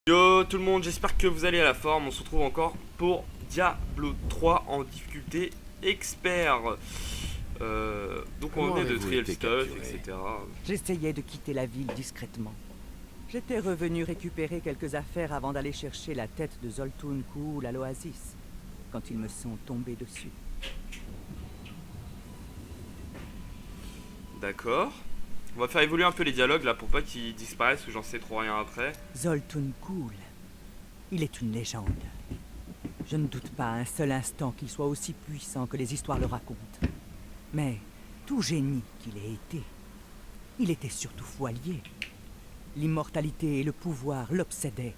Yo tout le monde, j'espère que vous allez à la forme. On se retrouve encore pour Diablo 3 en difficulté expert. Donc on venait de trier le stuff, etc. J'essayais de quitter la ville discrètement. J'étais revenu récupérer quelques affaires avant d'aller chercher la tête de Zoltun Kulle à l'Oasis, quand ils me sont tombés dessus. D'accord. On va faire évoluer un peu les dialogues là pour pas qu'ils disparaissent, parce que j'en sais trop rien après. Zoltun Kulle, il est une légende. Je ne doute pas un seul instant qu'il soit aussi puissant que les histoires le racontent. Mais tout génie qu'il ait été, il était surtout voilier. L'immortalité et le pouvoir l'obsédaient.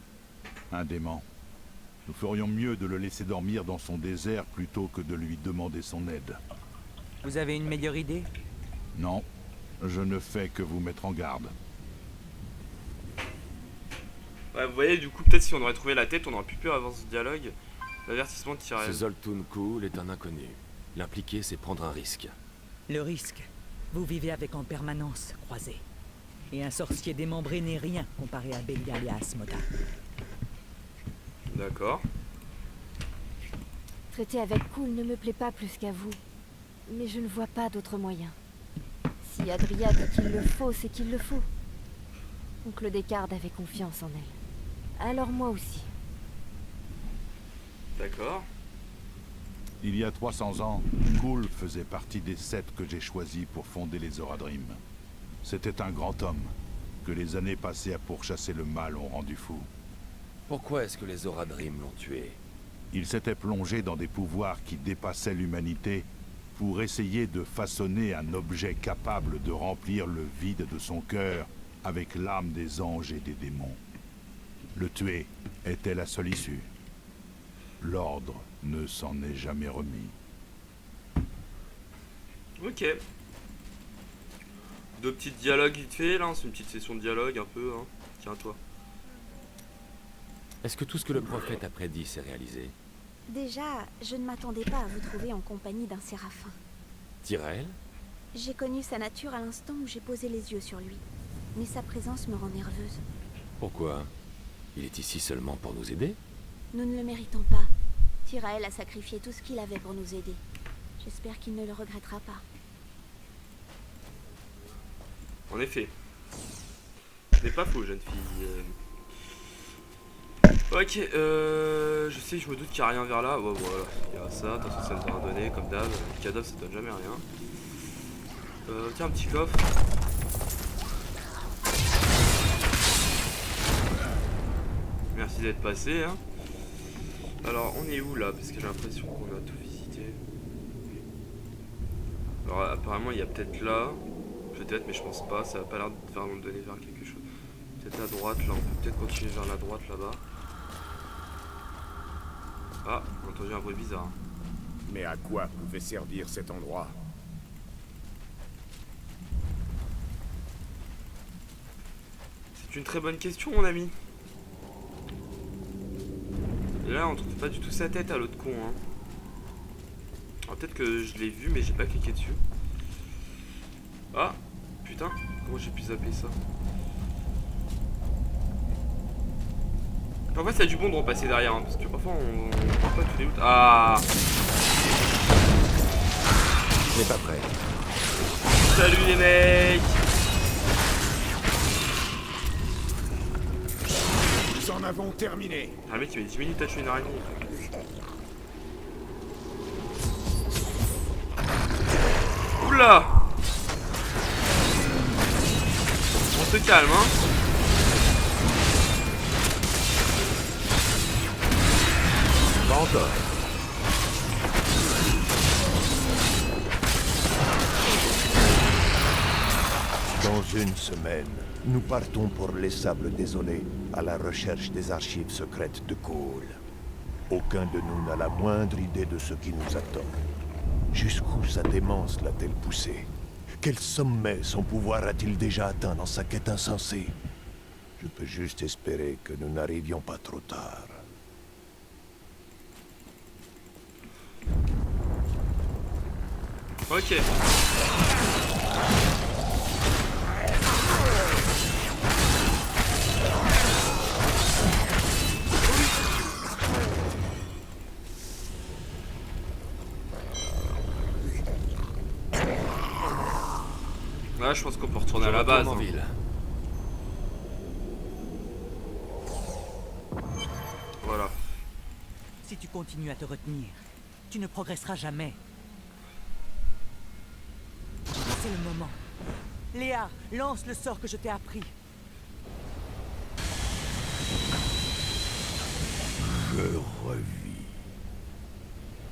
Un dément. Nous ferions mieux de le laisser dormir dans son désert plutôt que de lui demander son aide. Vous avez une meilleure idée? Non, je ne fais que vous mettre en garde. Ouais, vous voyez, du coup, peut-être si on aurait trouvé la tête, on aurait pu avancer ce dialogue. L'avertissement de Tyrael. Ce Zoltun Kulle est un inconnu. L'impliquer, c'est prendre un risque. Le risque, vous vivez avec en permanence, croisé. Et un sorcier démembré n'est rien comparé à Belial et à Asmoda. D'accord. Traiter avec Kulle ne me plaît pas plus qu'à vous. Mais je ne vois pas d'autre moyen. Si Adria dit qu'il le faut, c'est qu'il le faut. Oncle Descartes avait confiance en elle. Alors moi aussi. D'accord. Il y a 300 ans, Kulle faisait partie des 7 que j'ai choisis pour fonder les Zoradrim. C'était un grand homme, que les années passées à pourchasser le mal ont rendu fou. Pourquoi est-ce que les Zoradrim l'ont tué? Il s'était plongé dans des pouvoirs qui dépassaient l'humanité pour essayer de façonner un objet capable de remplir le vide de son cœur avec l'âme des anges et des démons. Le tuer était la seule issue. L'ordre ne s'en est jamais remis. Ok. Deux petits dialogues vite fait là, c'est une petite session de dialogue un peu. Hein. Tiens, toi. Est-ce que tout ce que le prophète a prédit s'est réalisé? Déjà, je ne m'attendais pas à vous trouver en compagnie d'un séraphin. Tyrael? J'ai connu sa nature à l'instant où j'ai posé les yeux sur lui. Mais sa présence me rend nerveuse. Pourquoi? Il est ici seulement pour nous aider? Nous ne le méritons pas. Tyrael a sacrifié tout ce qu'il avait pour nous aider. J'espère qu'il ne le regrettera pas. En effet. Ce n'est pas faux, jeune fille. Ok, je sais, je me doute qu'il n'y a rien vers là. Ouais, voilà, il y a ça, de toute façon ça nous aura donné, comme d'hab. Le cadavre ça donne jamais rien. Tiens, un petit coffre. Merci d'être passé, hein. Alors, on est où là? Parce que j'ai l'impression qu'on a tout visité. Alors, apparemment, il y a peut-être là. Peut-être, mais je pense pas. Ça va pas l'air de vraiment me donner vers quelque chose. Peut-être à droite, là. On peut peut-être continuer vers la droite là-bas. Ah, j'ai entendu un bruit bizarre. Mais à quoi pouvait servir cet endroit? C'est une très bonne question, mon ami. Et là, on trouve pas du tout sa tête à l'autre con, hein. Alors, peut-être que je l'ai vu, mais j'ai pas cliqué dessus. Ah, putain, comment j'ai pu zapper ça? Parfois, ça a du bon de repasser derrière, hein, parce que parfois, on voit pas tous les routes. Ah! Je n'ai pas prêt. Salut les mecs! Nous en avons terminé. Ah, le mec, il met 10 minutes à tuer une araignée. Oula! On se calme, hein. Pas encore. Dans une semaine, nous partons pour les Sables Désolés, à la recherche des archives secrètes de Kulle. Aucun de nous n'a la moindre idée de ce qui nous attend. Jusqu'où sa démence l'a-t-elle poussé? Quel sommet son pouvoir a-t-il déjà atteint dans sa quête insensée? Je peux juste espérer que nous n'arrivions pas trop tard. Ok. Ouais, je pense qu'on peut retourner Je à la retourne base. en hein. ville. Voilà. Si tu continues à te retenir, tu ne progresseras jamais. C'est le moment. Léa, lance le sort que je t'ai appris. Je revis.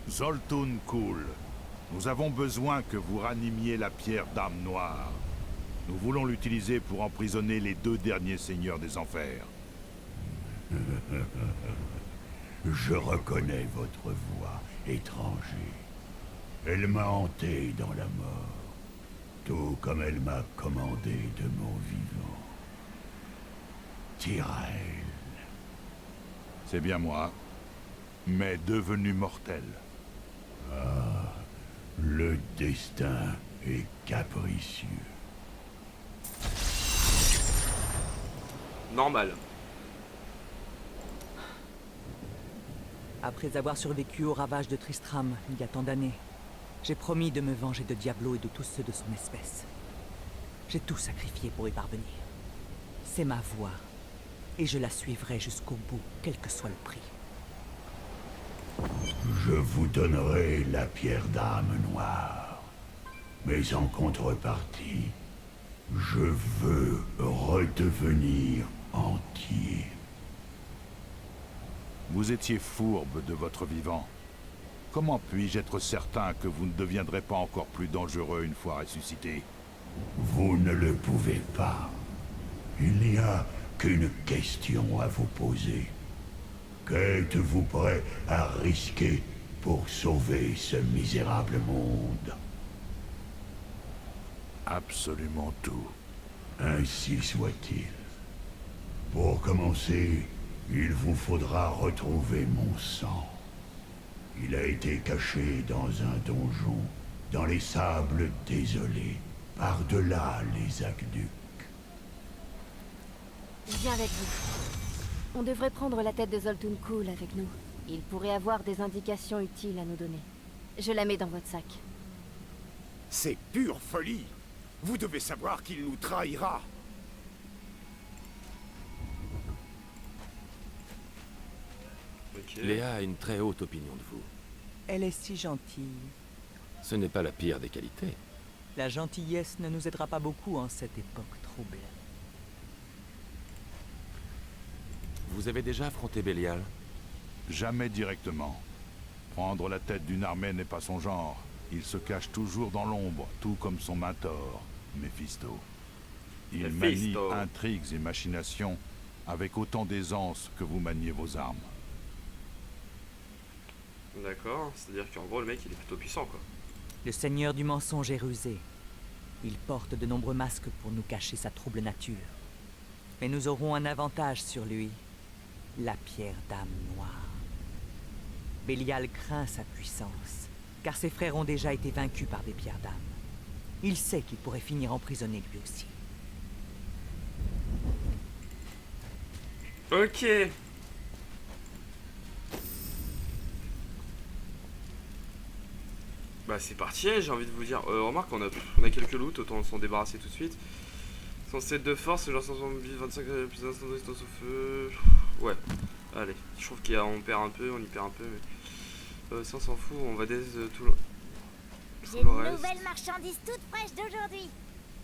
Zoltun Kull, nous avons besoin que vous ranimiez la pierre d'âme noire. Nous voulons l'utiliser pour emprisonner les 2 derniers seigneurs des enfers. Je reconnais votre voix, étranger. Elle m'a hanté dans la mort, tout comme elle m'a commandé de mon vivant. Tyrael. C'est bien moi, mais devenu mortel. Le destin est capricieux. Normal. Après avoir survécu aux ravages de Tristram il y a tant d'années, j'ai promis de me venger de Diablo et de tous ceux de son espèce. J'ai tout sacrifié pour y parvenir. C'est ma voie, et je la suivrai jusqu'au bout, quel que soit le prix. Je vous donnerai la pierre d'âme noire. Mais en contrepartie, je veux redevenir entier. Vous étiez fourbe de votre vivant. Comment puis-je être certain que vous ne deviendrez pas encore plus dangereux une fois ressuscité? Vous ne le pouvez pas. Il n'y a qu'une question à vous poser. Qu'êtes-vous prêt à risquer pour sauver ce misérable monde? Absolument tout. Ainsi soit-il. Pour commencer, il vous faudra retrouver mon sang. Il a été caché dans un donjon, dans les sables désolés, par-delà les aqueducs. Je viens avec vous. On devrait prendre la tête de Zoltun Kull avec nous. Il pourrait avoir des indications utiles à nous donner. Je la mets dans votre sac. C'est pure folie. Vous devez savoir qu'il nous trahira. Ok. Léa a une très haute opinion de vous. Elle est si gentille. Ce n'est pas la pire des qualités. La gentillesse ne nous aidera pas beaucoup en cette époque trouble. Vous avez déjà affronté Bélial? Jamais directement. Prendre la tête d'une armée n'est pas son genre. Il se cache toujours dans l'ombre, tout comme son mentor, Méphisto. Il manie Méphisto. intrigues et machinations avec autant d'aisance que vous maniez vos armes. D'accord, c'est-à-dire qu'en gros le mec il est plutôt puissant quoi. Le seigneur du mensonge est rusé. Il porte de nombreux masques pour nous cacher sa trouble nature. Mais nous aurons un avantage sur lui. La pierre d'âme noire. Bélial craint sa puissance, car ses frères ont déjà été vaincus par des pierres d'âme. Il sait qu'il pourrait finir emprisonné lui aussi. Ok. Bah c'est parti, j'ai envie de vous dire. Remarque, on a quelques loots, autant s'en débarrasser tout de suite. 107 de force, genre 125 plus d'instant de résistance au feu. Ouais, allez, je trouve qu'on perd un peu, on y perd un peu, mais ça on s'en fout, on va tout le J'ai tout le une reste. nouvelle marchandise toute fraîche d'aujourd'hui.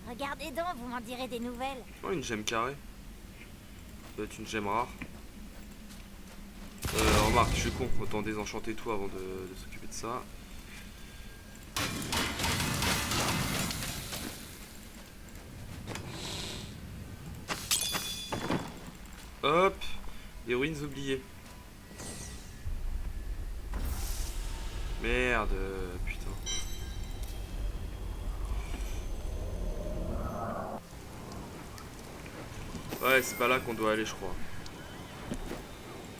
Regardez donc, vous m'en direz des nouvelles. Oh, une gemme carrée. Ça doit être une gemme rare. Remarque, je suis con, autant désenchanter tout avant de s'occuper de ça. Hop, des ruines oubliées. Merde, putain. Ouais, c'est pas là qu'on doit aller, je crois.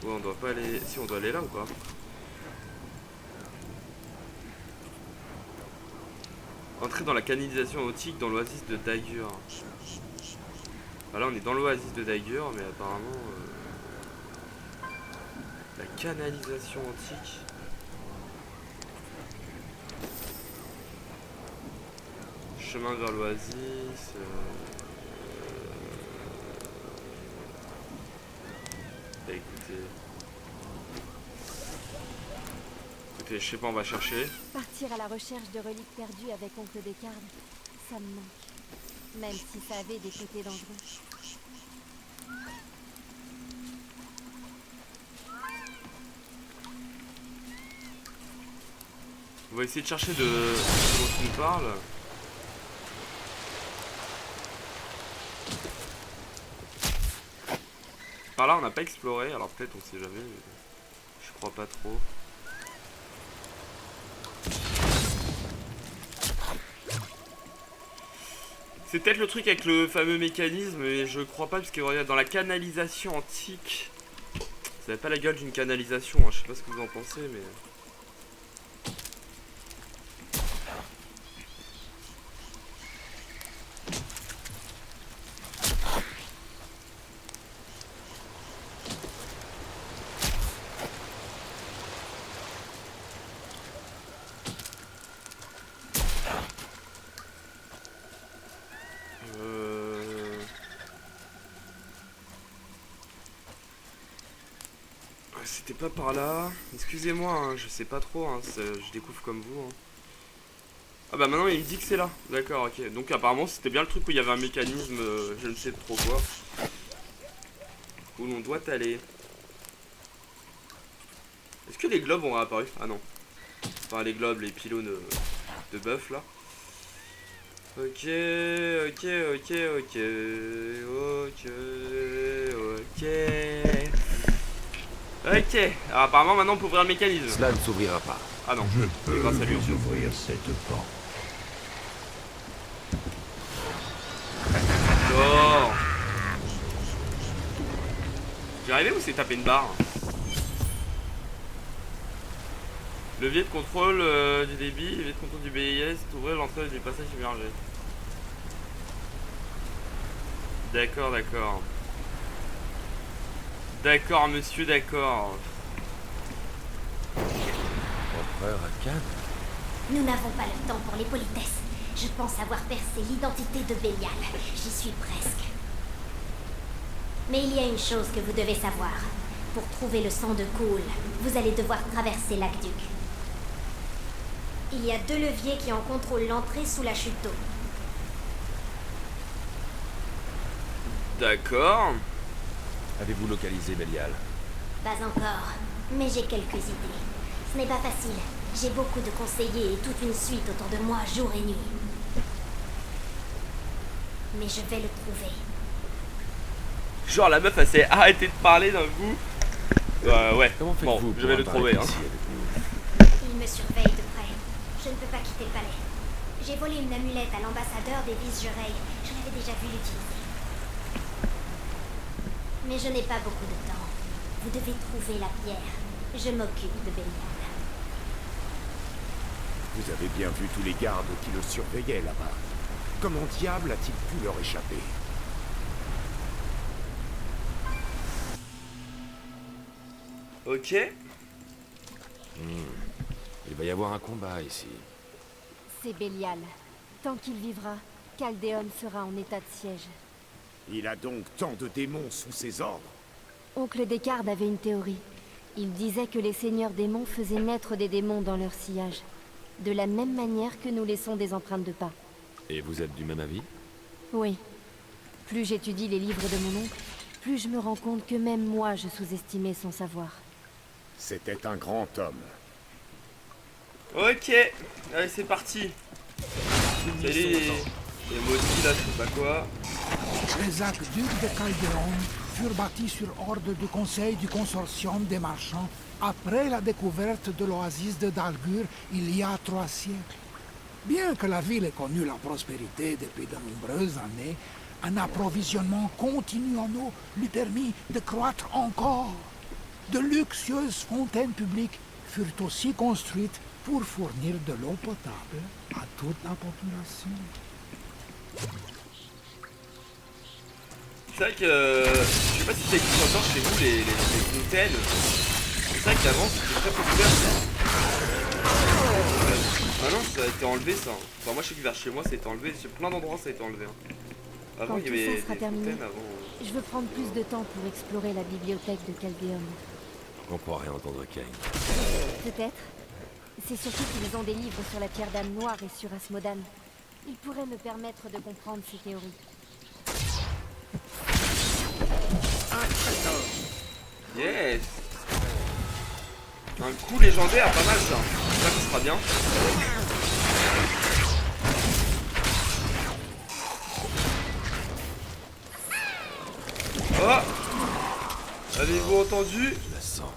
Ouais, on doit pas aller... Si, on doit aller là ou pas? Entrer dans la canalisation nautique dans l'oasis de Dagur. Ah, là, on est dans l'oasis de Dagur, mais apparemment... La canalisation antique... chemin vers l'oasis. Bah, écoutez, je sais pas, on va chercher. Partir à la recherche de reliques perdues avec oncle Descartes, ça me manque. Même si ça avait des côtés dangereux. On va essayer de chercher de ce dont tu nous parles. Par là on n'a pas exploré, alors peut-être on sait jamais, mais je crois pas trop. C'est peut-être le truc avec le fameux mécanisme, mais je crois pas, parce que regarde, dans la canalisation antique, ça n'avait pas la gueule d'une canalisation, hein. Je sais pas ce que vous en pensez, mais... C'était pas par là. Excusez-moi, hein, je sais pas trop, hein, je découvre comme vous. Hein. Ah bah maintenant il dit que c'est là. D'accord, ok. Donc apparemment c'était bien le truc où il y avait un mécanisme, je ne sais trop quoi. Où l'on doit aller. Est-ce que les globes ont réapparu? Ah non. Enfin les globes, les pylônes de bœuf là. Ok. Ok, alors apparemment maintenant on peut ouvrir le mécanisme. Cela ne s'ouvrira pas. Ah non, Je peux grâce à lui. vous ouvrir cette porte. Oh. J'y arrivé ou c'est taper une barre? Levier de contrôle du débit, levier de contrôle du BIS, ouvrir l'entrée du passage immergé. D'accord, d'accord. D'accord, monsieur, d'accord. Empereur Akan? Nous n'avons pas le temps pour les politesses. Je pense avoir percé l'identité de Bélial. J'y suis presque. Mais il y a une chose que vous devez savoir. Pour trouver le sang de Ghoul, vous allez devoir traverser l'aqueduc. Il y a 2 leviers qui en contrôlent l'entrée sous la chute d'eau. D'accord. Avez-vous localisé Bélial? Pas encore, mais j'ai quelques idées. Ce n'est pas facile. J'ai beaucoup de conseillers et toute une suite autour de moi jour et nuit. Mais je vais le trouver. Genre la meuf elle s'est arrêtée de parler d'un coup. Ouais, Comment bon, faites-vous je vais le pour trouver. apparaître Hein. ici avec nous? Il me surveille de près. Je ne peux pas quitter le palais. J'ai volé une amulette à l'ambassadeur des Vice-Jureilles. Je l'avais déjà vu l'utiliser. Mais je n'ai pas beaucoup de temps. Vous devez trouver la pierre. Je m'occupe de Bélial. Vous avez bien vu tous les gardes qui le surveillaient là-bas. Comment diable a-t-il pu leur échapper? Ok. Il va y avoir un combat ici. C'est Bélial. Tant qu'il vivra, Chaldéon sera en état de siège. Il a donc tant de démons sous ses ordres? Oncle Descartes avait une théorie. Il disait que les seigneurs démons faisaient naître des démons dans leur sillage. De la même manière que nous laissons des empreintes de pas. Et vous êtes du même avis? Oui. Plus j'étudie les livres de mon oncle, plus je me rends compte que même moi je sous-estimais son savoir. C'était un grand homme. Ok, allez c'est parti. C'est les maudits là, je sais pas quoi. Les aqueducs de Chaldéon furent bâtis sur ordre du Conseil du Consortium des Marchands après la découverte de l'oasis de Dalgur il y a 3 siècles. Bien que la ville ait connu la prospérité depuis de nombreuses années, un approvisionnement continu en eau lui permit de croître encore. De luxueuses fontaines publiques furent aussi construites pour fournir de l'eau potable à toute la population. C'est vrai que je sais pas si ça existe encore chez vous les fontaines. C'est vrai qu'avant c'était très populaire. Ah non, ça a été enlevé ça. Enfin, moi je sais que vers chez moi ça a été enlevé. Sur plein d'endroits ça a été enlevé. Hein. Avant Quand il y tout avait ça sera des terminé, fontaines avant. je veux prendre plus de temps pour explorer la bibliothèque de Caldeum. On croirait entendre Kane. Peut-être. C'est surtout qu'ils ont des livres sur la pierre d'âme noire et sur Asmodan. Ils pourraient me permettre de comprendre ces théories. Yes. Un coup légendaire, pas mal ça. Ça qui sera bien. Oh. Avez-vous entendu? Je la sens.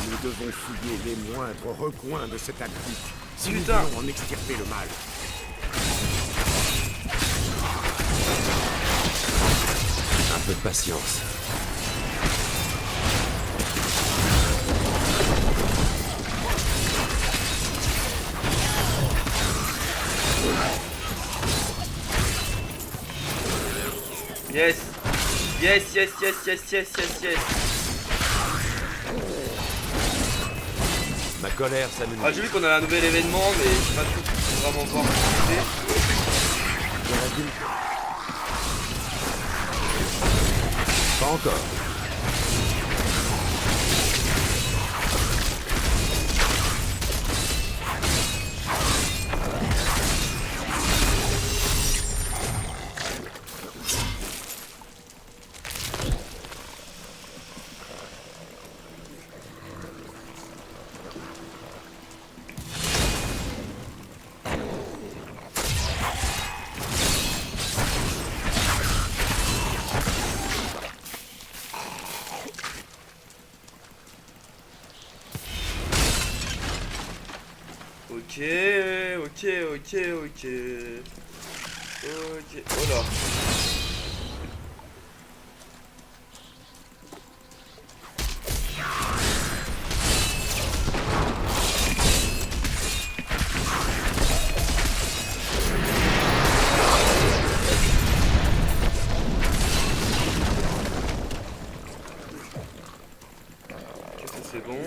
Nous devons fouiller les moindres recoins de cet attique si nous Putain. voulons en extirper le mal. Un peu de patience. Yes. Yes, yes, yes, yes, yes, yes, yes. Ma colère s'amenuise. Ah, j'ai vu qu'on a un nouvel événement, mais je sais pas tout vraiment voir ce que Pas encore. Ok, ok, ok, ok. Ok, oh là. Ok, ça c'est bon.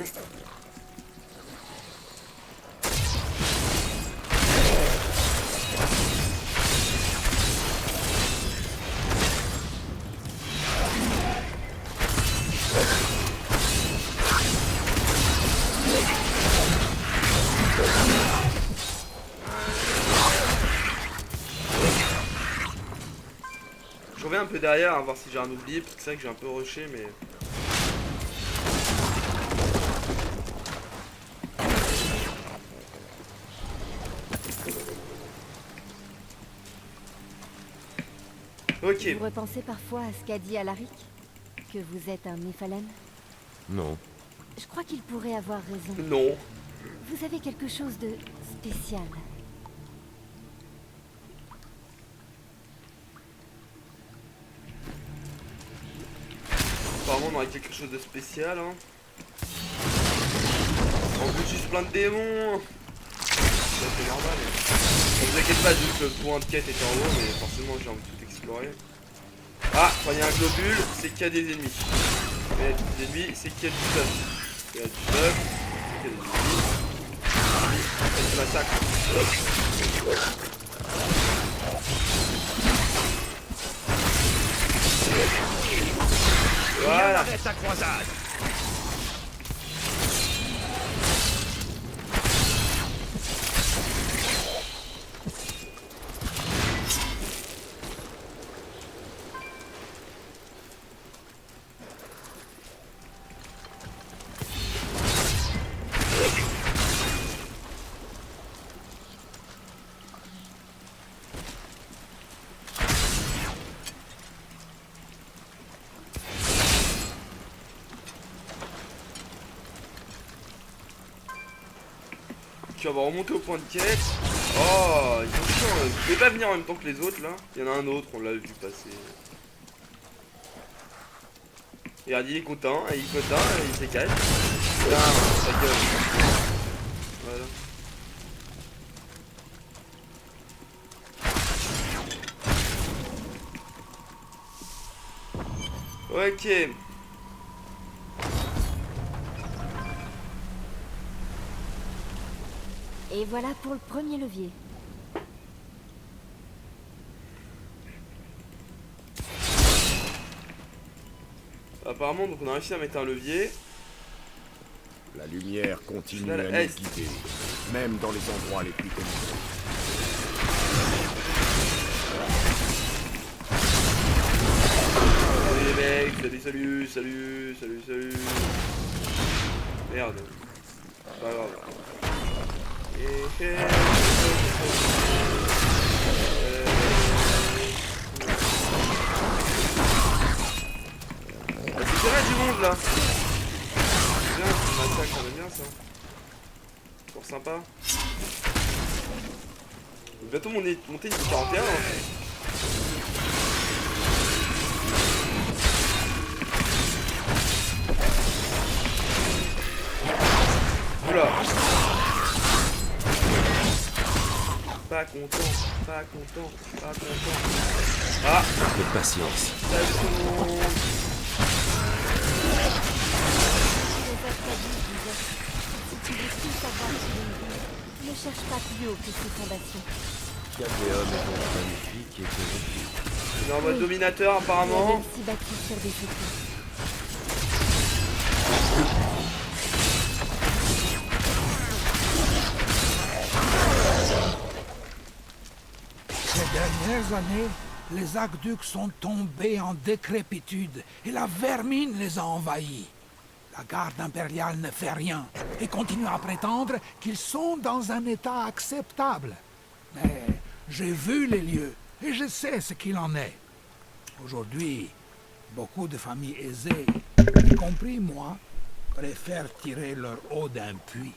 Je reviens un peu derrière à voir si j'ai un oublié, parce que c'est vrai que j'ai un peu rushé, mais... Ok. Vous repensez parfois à ce qu'a dit Alaric? Que vous êtes un Néphalem? Non. Je crois qu'il pourrait avoir raison. Non. Vous avez quelque chose de spécial. Apparemment on aurait quelque chose de spécial, hein. En plus juste plein de démons. C'est normal. Ne vous inquiétez pas, juste le point de quête est en haut, mais forcément j'ai envie de tout explorer. Ah, quand il y a un globule, c'est qu'il y a des ennemis. Quand il y a des ennemis, c'est qu'il y a du stuff. Il y a du stuff, c'est qu'il y a des ennemis. C'est du massacre. Voilà. Arrête ta croisade! Ok, on va remonter au point de quête. Oh, ils sont chiants. Vous pouvez pas venir en même temps que les autres là. Il y en a un autre, on l'a vu passer. Regarde, il est content, il est content, il se cache. Putain, sa gueule. Voilà. Ok. Et voilà pour le premier levier. Apparemment, donc on a réussi à mettre un levier. La lumière continue Final à nous Est. guider, même dans les endroits les plus ténébreux. Salut les mecs, salut. Merde. Pas grave. C'est vrai du monde là. Bien, c'est un massacre, on aime bien ça. Toujours sympa. On va bientôt monter une 41 hein. Oula. Pas content. Ah, Un peu de patience. ça tourne. Les Acadiens disaient, si tu veux tout savoir sur une ville, ne cherche pas plus haut que ses fondations. Gavéum est donc magnifique et corrompu. On est en mode dominateur La apparemment. ville s'y bâtit sur des secrets. Ces dernières années, les aqueducs sont tombés en décrépitude et la vermine les a envahis. La garde impériale ne fait rien et continue à prétendre qu'ils sont dans un état acceptable. Mais j'ai vu les lieux et je sais ce qu'il en est. Aujourd'hui, beaucoup de familles aisées, y compris moi, préfèrent tirer leur eau d'un puits.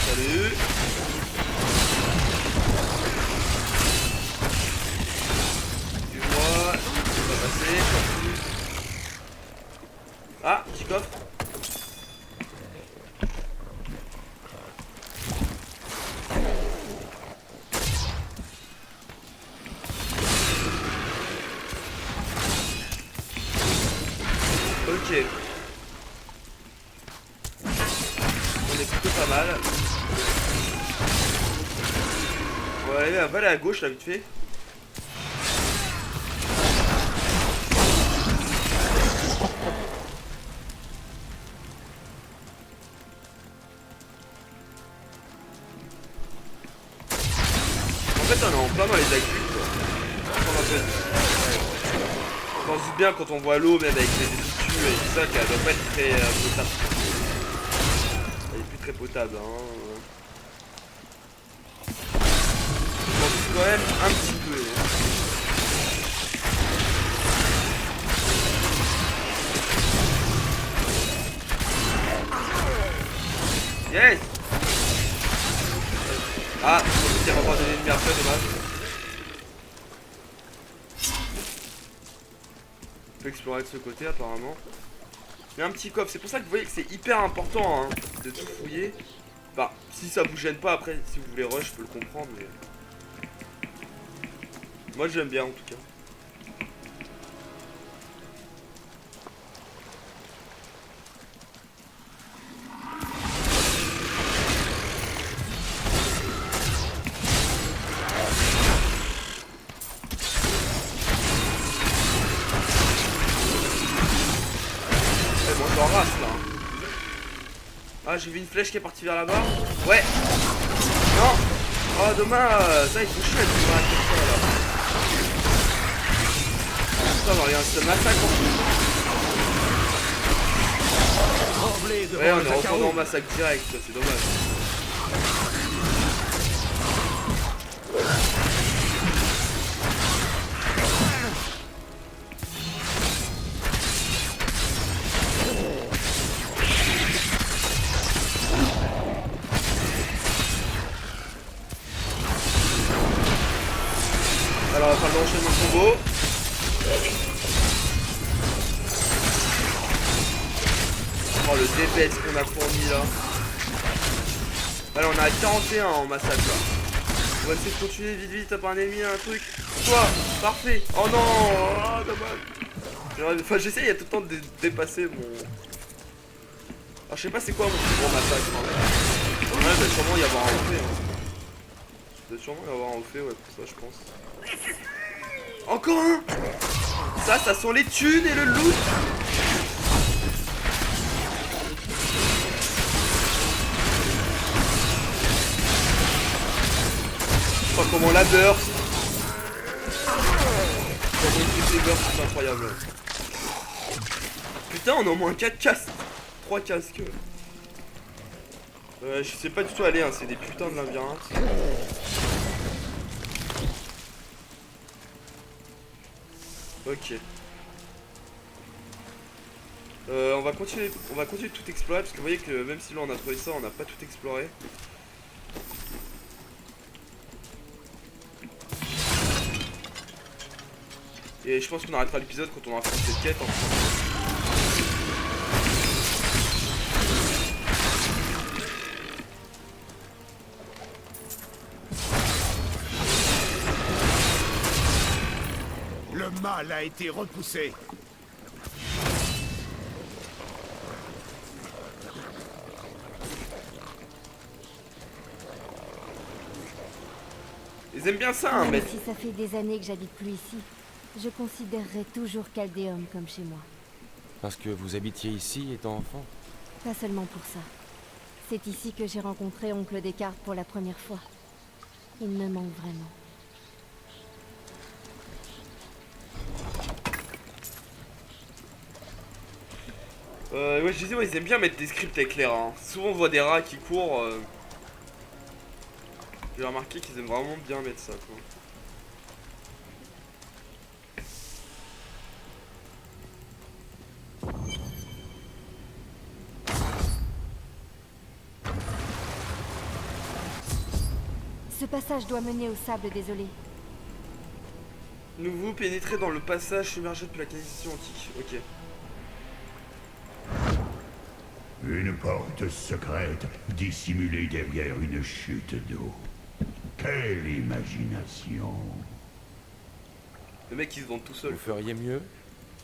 Salut. Excuse-moi, ça va passer. Ah, petit coffre. Ok. On est plutôt pas mal. On va aller à gauche là vite fait. En fait on est en plein dans les aqueducs quoi. On se doute bien quand on voit l'eau même avec les détritus et tout ça qu'elle doit pas être très potable. Elle est plus très potable hein. On s'en doute quand même un petit peu. Hein. Yes. Ah, on va avoir des ennemis après, dommage. On peut explorer de ce côté apparemment. Il y a un petit coffre, c'est pour ça que vous voyez que c'est hyper important hein, de tout fouiller. Bah, si ça vous gêne pas après, si vous voulez rush, je peux le comprendre, mais... Moi j'aime bien en tout cas. En race là. Ah j'ai vu une flèche qui est partie vers là-bas. Ouais. Non. Oh dommage. Ça il faut chier avec ça là. Putain non rien, c'est un massacre en plus. Ouais on est retourné en massacre direct, c'est dommage. Alors on va faire l'enchaînement combo. Oh le DPS qu'on a fourni là. Alors on a 41 en massacre là. On va essayer de continuer vite vite, t'as pas un ennemi, un truc. Toi, parfait. Oh non, oh, dommage. Enfin j'essaie, il y a tout le temps de dépasser mon... Alors je sais pas c'est quoi mon plus gros massacre. Hein. Ouais, il doit sûrement y avoir un OP. Hein. Il doit sûrement y avoir un OP, ouais, pour ça je pense. Encore un. Ça sont les thunes et le loot. Oh, comment la burst. Comment il fait ses bursts, c'est incroyable. Putain, on a au moins 4 casques. 3 casques. Je sais pas du tout aller, hein, c'est des putains de labyrinthes. Ok. On va continuer de tout explorer parce que vous voyez que même si là on a trouvé ça, on n'a pas tout exploré. Et je pense qu'on arrêtera l'épisode quand on aura fait cette quête. Le mal a été repoussé. Ils aiment bien ça, hein, mais... Même si ça fait des années que j'habite plus ici, je considérerais toujours Chaldéum comme chez moi. Parce que vous habitiez ici étant enfant? Pas seulement pour ça. C'est ici que j'ai rencontré Oncle Descartes pour la première fois. Il me manque vraiment. Ouais, je disais, ouais, ils aiment bien mettre des scripts éclairs. Hein. Souvent on voit des rats qui courent. J'ai remarqué qu'ils aiment vraiment bien mettre ça, quoi. Ce passage doit mener au sable désolé. Nous vous pénétrez dans le passage submergé de la civilisation antique. Ok. Une porte secrète dissimulée derrière une chute d'eau. Quelle imagination! Le mec il se vend tout seul. Vous feriez mieux?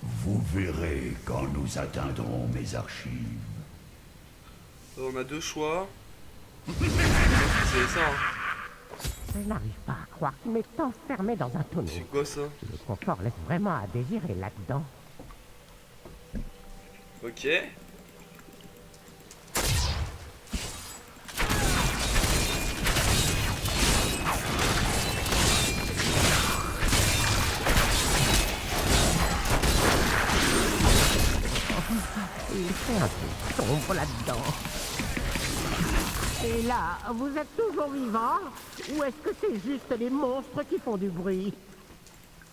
Vous verrez quand nous atteindrons mes archives. On a deux choix. C'est ça. Hein. Je n'arrive pas à croire qu'il m'est enfermé dans un tonneau. C'est quoi ça? Le confort laisse vraiment à désirer là-dedans. Ok. Il fait un peu sombre là-dedans. Et là, vous êtes toujours vivant? Ou est-ce que c'est juste les monstres qui font du bruit?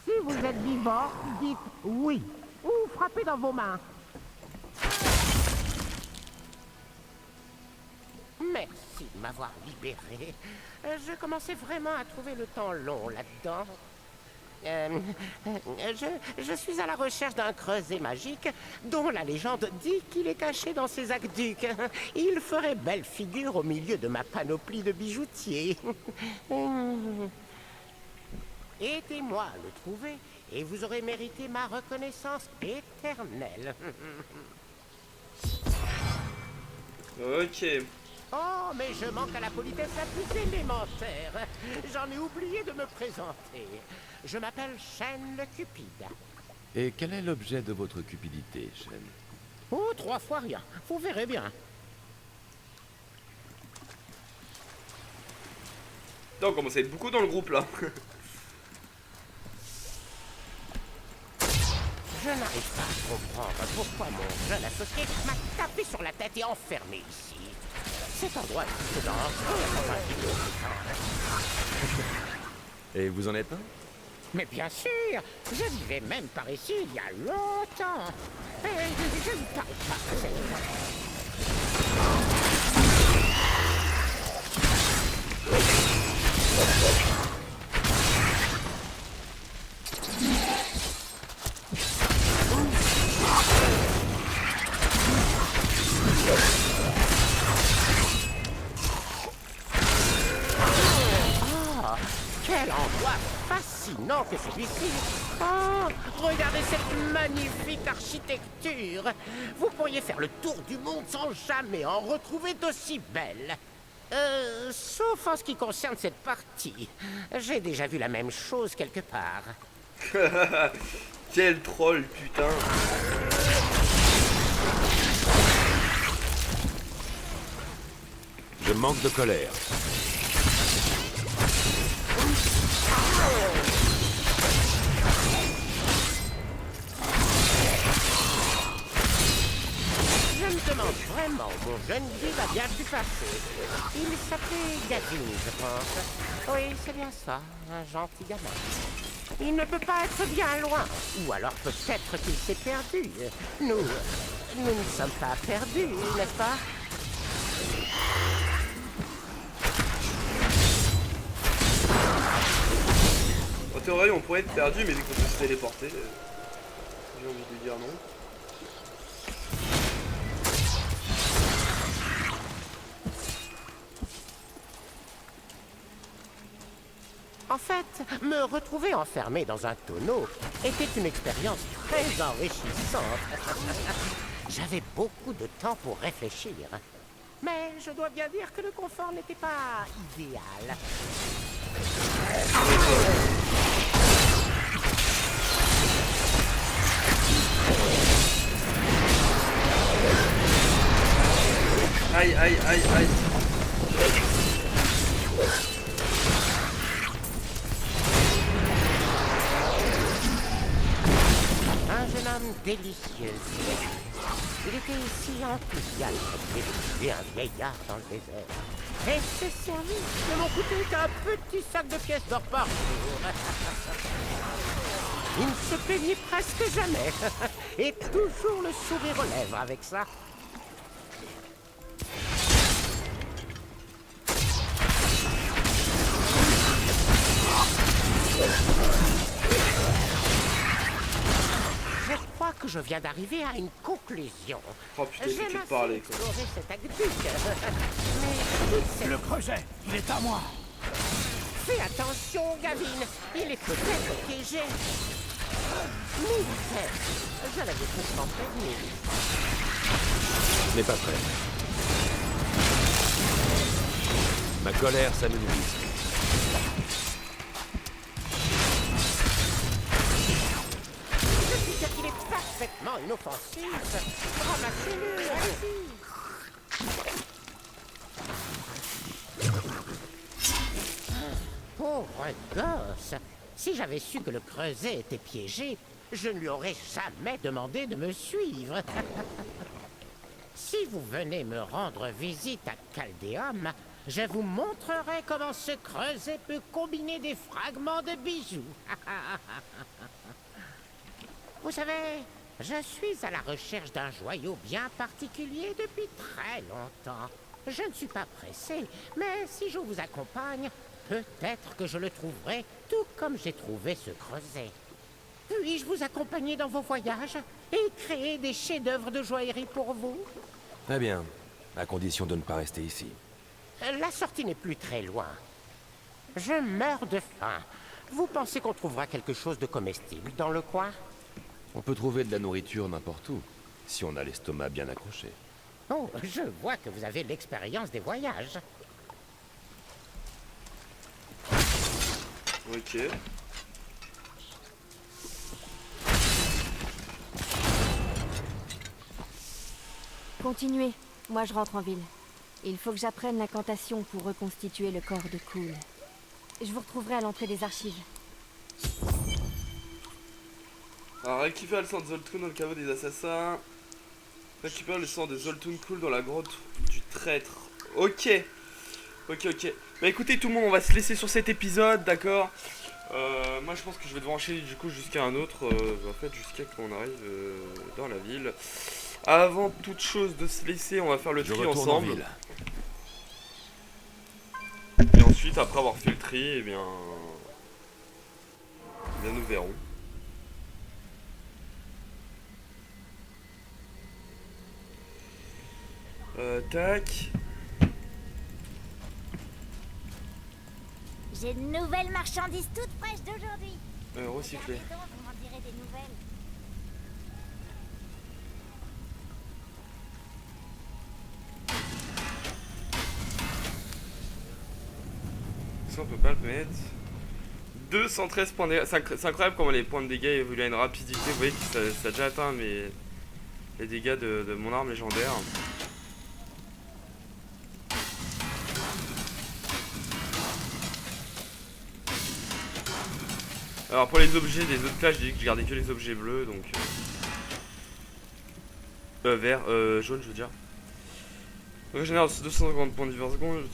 Si vous êtes vivant, dites oui. Ou frappez dans vos mains. Merci de m'avoir libéré. Je commençais vraiment à trouver le temps long là-dedans. Je suis à la recherche d'un creuset magique dont la légende dit qu'il est caché dans ces aqueducs. Il ferait belle figure au milieu de ma panoplie de bijoutier. Aidez-moi à le trouver et vous aurez mérité ma reconnaissance éternelle. Ok. Oh, mais je manque à la politesse la plus élémentaire. J'en ai oublié de me présenter. Je m'appelle Chêne le Cupide. Et quel est l'objet de votre cupidité, Chêne? Oh, 3 fois rien. Vous verrez bien. Putain, on commence à être beaucoup dans le groupe là. Je n'arrive pas à comprendre pourquoi mon jeune associé m'a tapé sur la tête et enfermé ici. Cet endroit est dangereux. Et vous en êtes un? Mais bien sûr, je vivais même par ici il y a longtemps. Et je ne parle pas de cette Quel endroit fascinant que celui-ci! Oh, regardez cette magnifique architecture! Vous pourriez faire le tour du monde sans jamais en retrouver d'aussi belle. Sauf en ce qui concerne cette partie. J'ai déjà vu la même chose quelque part. Quel troll, putain. Je manque de colère. Je me demande vraiment, mon jeune guide a bien pu passer. Il s'appelait Gavin, je pense. Oui, c'est bien ça, un gentil gamin. Il ne peut pas être bien loin. Ou alors peut-être qu'il s'est perdu. Nous ne sommes pas perdus, n'est-ce pas? En théorie, on pourrait être perdu, mais vu qu'on peut se téléporter, j'ai envie de dire non. En fait, me retrouver enfermé dans un tonneau était une expérience très enrichissante. J'avais beaucoup de temps pour réfléchir. Mais je dois bien dire que le confort n'était pas idéal. Aïe, aïe, aïe, aïe. Un jeune homme délicieux. Il était si enthousiaste de trouver un vieillard dans le désert. Et ses services ne m'ont coûté qu'un petit sac de pièces d'or par jour. Il ne se plaignait presque jamais. Et toujours le sourire aux lèvres avec ça. Je crois que je viens d'arriver à une conclusion. Oh putain, il fait que de parler, quoi. Explorer cet aqueduc. Mais Le creuset, il est à moi. fais attention, Gavin. Il est peut-être piégé. Militaire, je l'avais pourtant prévenu. Je n'ai pas prêt. Ma colère s'amenuise. Je suis sûr qu'il est parfaitement inoffensif. Ramassez-le, allez-y. Pauvre gosse. Si j'avais su que le creuset était piégé, je ne lui aurais jamais demandé de me suivre. Si vous venez me rendre visite à Chaldéum, je vous montrerai comment ce creuset peut combiner des fragments de bijoux. Vous savez, je suis à la recherche d'un joyau bien particulier depuis très longtemps. Je ne suis pas pressé, mais si je vous accompagne, peut-être que je le trouverai tout comme j'ai trouvé ce creuset. Puis-je vous accompagner dans vos voyages et créer des chefs-d'œuvre de joaillerie pour vous? Très bien, à condition de ne pas rester ici. La sortie n'est plus très loin. Je meurs de faim. Vous pensez qu'on trouvera quelque chose de comestible dans le coin? On peut trouver de la nourriture n'importe où, si on a l'estomac bien accroché. Oh, je vois que vous avez l'expérience des voyages. Ok. Continuez. Moi, je rentre en ville. Il faut que j'apprenne l'incantation pour reconstituer le corps de Cool. Je vous retrouverai à l'entrée des archives. Alors, récupère le sang de Zoltun dans le caveau des assassins. Récupère le sang de Zoltun Cool dans la grotte du traître. Ok. Ok, ok. Bah écoutez tout le monde, on va se laisser sur cet épisode, d'accord. Moi je pense que je vais devoir enchaîner du coup jusqu'à un autre. En fait jusqu'à qu'on arrive dans la ville. Avant toute chose de se laisser, on va faire le tri ensemble. Et ensuite, après avoir fait le tri, eh bien nous verrons. Tac. J'ai de nouvelles marchandises toutes fraîches d'aujourd'hui. Recycler. Regardez donc, vous m'en direz des nouvelles. Ça on peut pas le mettre. 213 points de dégâts. C'est incroyable comment les points de dégâts évoluent à une rapidité. Vous voyez que ça a déjà atteint les dégâts de mon arme légendaire. Alors pour les objets des autres classes, j'ai dit que je gardais que les objets bleus, donc vert, jaune je veux dire. Régénère 250 points de vie par seconde,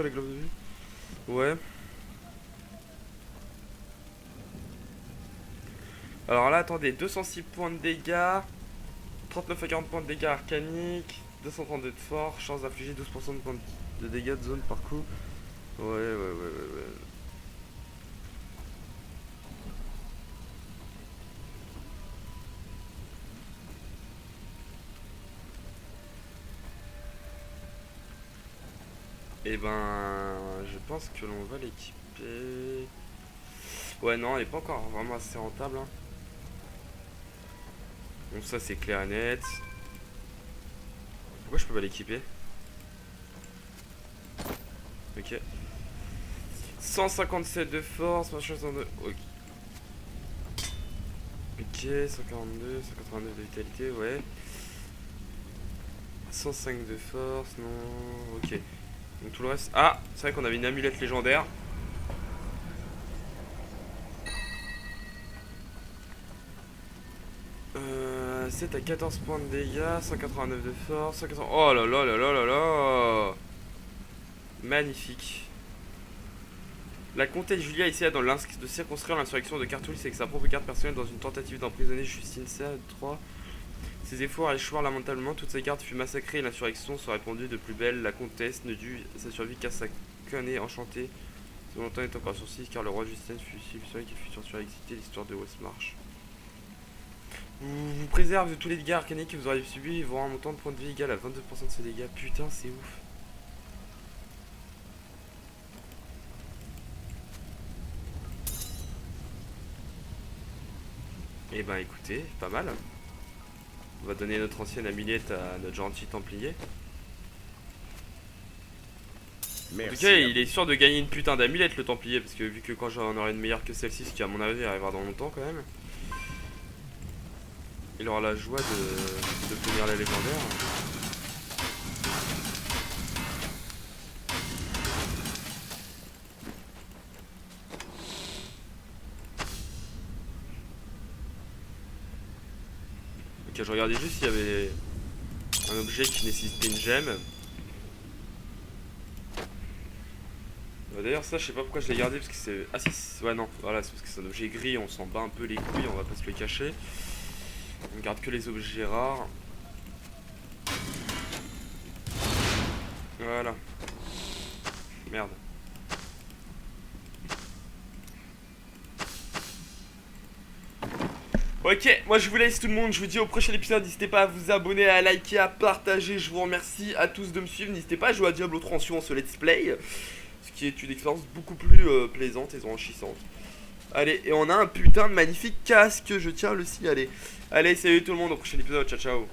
les globes de vie. Ouais. Alors là attendez, 206 points de dégâts, 39 à 40 points de dégâts arcaniques, 232 de force, chance d'infliger 12% de points de dégâts de zone par coup. Ouais. Et ben, je pense que l'on va l'équiper. Ouais, non, elle est pas encore vraiment assez rentable. Hein. Bon, ça c'est clair et net. Pourquoi je peux pas l'équiper? Ok. 157 de force, machin 102. Ok. Ok, 142, 189 de vitalité, ouais. 105 de force, non. Ok. Donc tout le reste... Ah, c'est vrai qu'on avait une amulette légendaire. Euh, 7 à 14 points de dégâts, 189 de force, 180... Oh là là là là là là. Magnifique. La comtesse Julia essaya de circonscrire l'insurrection de Cartoulis avec sa propre carte personnelle dans une tentative d'emprisonner Justine Sa 3. Ses efforts échouèrent lamentablement, toutes ses gardes furent massacrées et l'insurrection se répandit de plus belle. La comtesse ne dut sa survie qu'à sa quenée enchantée. Ce longtemps est encore sourcil car le roi Justin fut si puissant qu'il fut surexcité. L'histoire de Westmarch. Vous préserve de tous les dégâts arcaniques que vous aurez subis et vous rend un montant de points de vie égal à 22% de ces dégâts. Putain, c'est ouf. Et ben écoutez, pas mal. On va donner notre ancienne amulette à notre gentil templier. Merci. En tout cas, il est sûr de gagner une putain d'amulette le templier, parce que vu que quand j'en aurai une meilleure que celle-ci, ce qui à mon avis arrivera dans longtemps quand même, il aura la joie d'obtenir la légendaire. Ok, je regardais juste s'il y avait un objet qui nécessitait une gemme. D'ailleurs ça je sais pas pourquoi je l'ai gardé parce que c'est... Ah si, ouais non, voilà, c'est parce que c'est un objet gris, on s'en bat un peu les couilles, on va pas se le cacher. On garde que les objets rares. Voilà. Merde. Ok, moi je vous laisse tout le monde, je vous dis au prochain épisode, n'hésitez pas à vous abonner, à liker, à partager, je vous remercie à tous de me suivre, n'hésitez pas à jouer à Diablo 3 en suivant ce let's play, ce qui est une expérience beaucoup plus plaisante et enrichissante. Allez, et on a un putain de magnifique casque, je tiens à le signaler. Allez, salut tout le monde, au prochain épisode, ciao ciao.